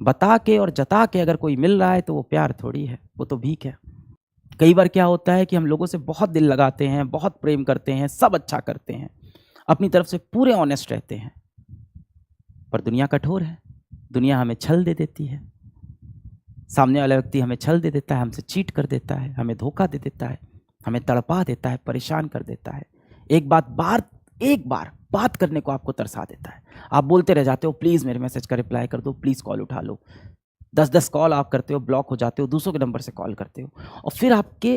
बता के और जता के अगर कोई मिल रहा है तो वो प्यार थोड़ी है, वो तो भीख है। कई बार क्या होता है कि हम लोगों से बहुत दिल लगाते हैं, बहुत प्रेम करते हैं, सब अच्छा करते हैं, अपनी तरफ से पूरे ऑनेस्ट रहते हैं, पर दुनिया कठोर है। दुनिया हमें छल दे देती है, सामने वाला व्यक्ति हमें छल दे देता है, हमसे चीट कर देता है, हमें धोखा दे देता है, हमें तड़पा देता है, परेशान कर देता है। एक बार बात करने को आपको तरसा देता है। आप बोलते रह जाते हो, प्लीज़ मेरे मैसेज का रिप्लाई कर दो, प्लीज़ कॉल उठा लो। 10-10 कॉल आप करते हो, ब्लॉक हो जाते हो, दूसरों के नंबर से कॉल करते हो, और फिर आपके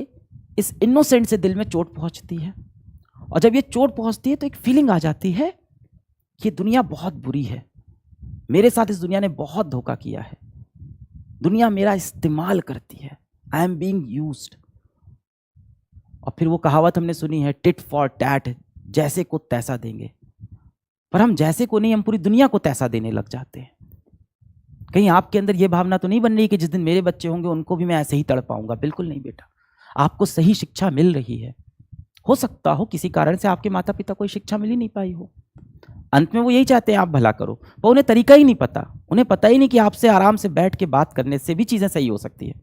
इस इनोसेंट से दिल में चोट पहुंचती है। और जब ये चोट पहुंचती है तो एक फीलिंग आ जाती है कि दुनिया बहुत बुरी है, मेरे साथ इस दुनिया ने बहुत धोखा किया है, दुनिया मेरा इस्तेमाल करती है, आई एम बीइंग यूज्ड। और फिर वो कहावत हमने सुनी है, टिट फॉर टैट, जैसे को तैसा देंगे। पर हम जैसे को नहीं, हम पूरी दुनिया को तैसा देने लग जाते हैं। कहीं आपके अंदर ये भावना तो नहीं बन रही कि जिस दिन मेरे बच्चे होंगे उनको भी मैं ऐसे ही तड़पाऊंगा? बिल्कुल नहीं बेटा, आपको सही शिक्षा मिल रही है। हो सकता हो किसी कारण से आपके माता पिता को शिक्षा मिल ही नहीं पाई हो, अंत में वो यही चाहते हैं आप भला करो, पर उन्हें तरीका ही नहीं पता। उन्हें पता ही नहीं कि आपसे आराम से बैठ के बात करने से भी चीज़ें सही हो सकती है।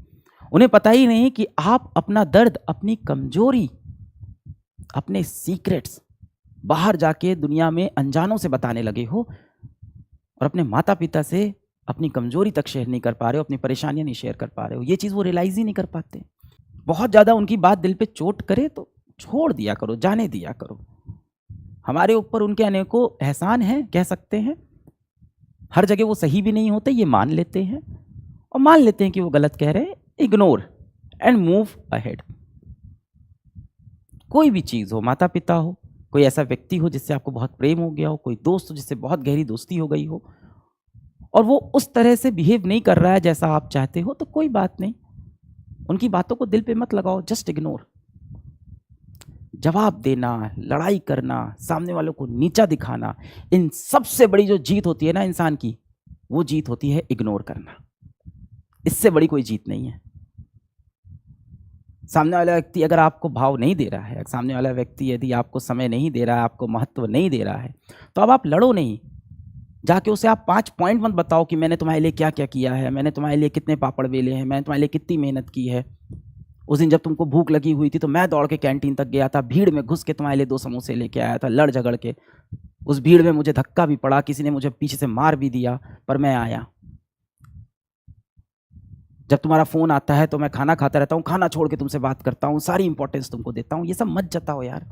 उन्हें पता ही नहीं कि आप अपना दर्द, अपनी कमजोरी, अपने सीक्रेट्स बाहर जाके दुनिया में अनजानों से बताने लगे हो, और अपने माता पिता से अपनी कमजोरी तक शेयर नहीं कर पा रहे हो, अपनी परेशानियां नहीं शेयर कर पा रहे हो। ये चीज़ वो रियलाइज ही नहीं कर पाते। बहुत ज़्यादा उनकी बात दिल पे चोट करे तो छोड़ दिया करो, जाने दिया करो। हमारे ऊपर उनके अनेकों एहसान हैं, कह सकते हैं। हर जगह वो सही भी नहीं होते, ये मान लेते हैं, और मान लेते हैं कि वो गलत कह रहे हैं, इग्नोर एंड मूव अहेड। कोई भी चीज़ हो, माता पिता हो, कोई ऐसा व्यक्ति हो जिससे आपको बहुत प्रेम हो गया हो, कोई दोस्त हो जिससे बहुत गहरी दोस्ती हो गई हो, और वो उस तरह से बिहेव नहीं कर रहा है जैसा आप चाहते हो, तो कोई बात नहीं, उनकी बातों को दिल पे मत लगाओ, जस्ट इग्नोर। जवाब देना, लड़ाई करना, सामने वालों को नीचा दिखाना, इन सबसे बड़ी जो जीत होती है ना इंसान की, वो जीत होती है इग्नोर करना। इससे बड़ी कोई जीत नहीं है। सामने वाला व्यक्ति अगर आपको भाव नहीं दे रहा है, सामने वाला व्यक्ति यदि आपको समय नहीं दे रहा है, आपको महत्व नहीं दे रहा है, तो अब आप लड़ो नहीं। जाके उसे आप 5 पॉइंट मत बताओ कि मैंने तुम्हारे लिए क्या क्या किया है, मैंने तुम्हारे लिए कितने पापड़ बेले हैं, मैंने तुम्हारे लिए कितनी मेहनत की है। उस दिन जब तुमको भूख लगी हुई थी तो मैं दौड़ के कैंटीन तक गया था, भीड़ में घुस के तुम्हारे लिए 2 समोसे लेके आया था, लड़ झगड़ के। उस भीड़ में मुझे धक्का भी पड़ा, किसी ने मुझे पीछे से मार भी दिया, पर मैं आया। जब तुम्हारा फ़ोन आता है तो मैं खाना खाता रहता हूँ, खाना छोड़ के तुमसे बात करता हूँ, सारी इंपॉर्टेंस तुमको देता हूँ। ये सब मत जताओ यार।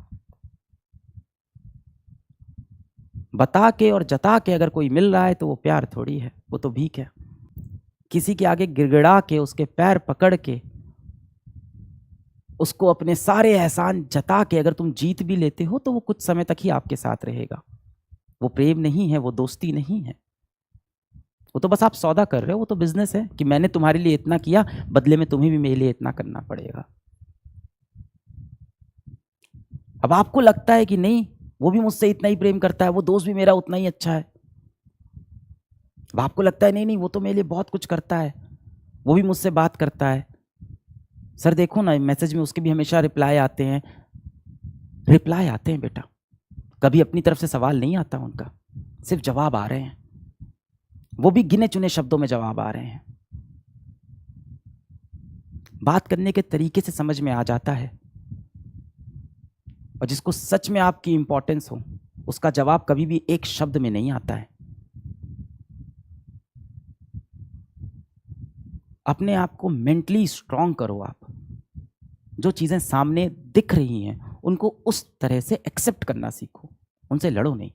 बता के और जता के अगर कोई मिल रहा है तो वो प्यार थोड़ी है, वो तो भीख है। किसी के आगे गिड़गिड़ा के, उसके पैर पकड़ के, उसको अपने सारे एहसान जता के अगर तुम जीत भी लेते हो तो वो कुछ समय तक ही आपके साथ रहेगा। वो प्रेम नहीं है, वो दोस्ती नहीं है, वो तो बस आप सौदा कर रहे हो, वो तो बिजनेस है कि मैंने तुम्हारे लिए इतना किया, बदले में तुम्हें भी मेरे लिए इतना करना पड़ेगा। अब आपको लगता है कि नहीं, वो भी मुझसे इतना ही प्रेम करता है, वो दोस्त भी मेरा उतना ही अच्छा है। अब आपको लगता है नहीं नहीं, वो तो मेरे लिए बहुत कुछ करता है, वो भी मुझसे बात करता है। सर देखो ना, मैसेज में उसके भी हमेशा रिप्लाई आते हैं। रिप्लाई आते हैं बेटा, कभी अपनी तरफ से सवाल नहीं आता उनका, सिर्फ जवाब आ रहे हैं, वो भी गिने चुने शब्दों में जवाब आ रहे हैं। बात करने के तरीके से समझ में आ जाता है, और जिसको सच में आपकी इंपॉर्टेंस हो उसका जवाब कभी भी एक शब्द में नहीं आता है। अपने आप को मेंटली स्ट्रांग करो। आप जो चीज़ें सामने दिख रही हैं उनको उस तरह से एक्सेप्ट करना सीखो, उनसे लड़ो नहीं।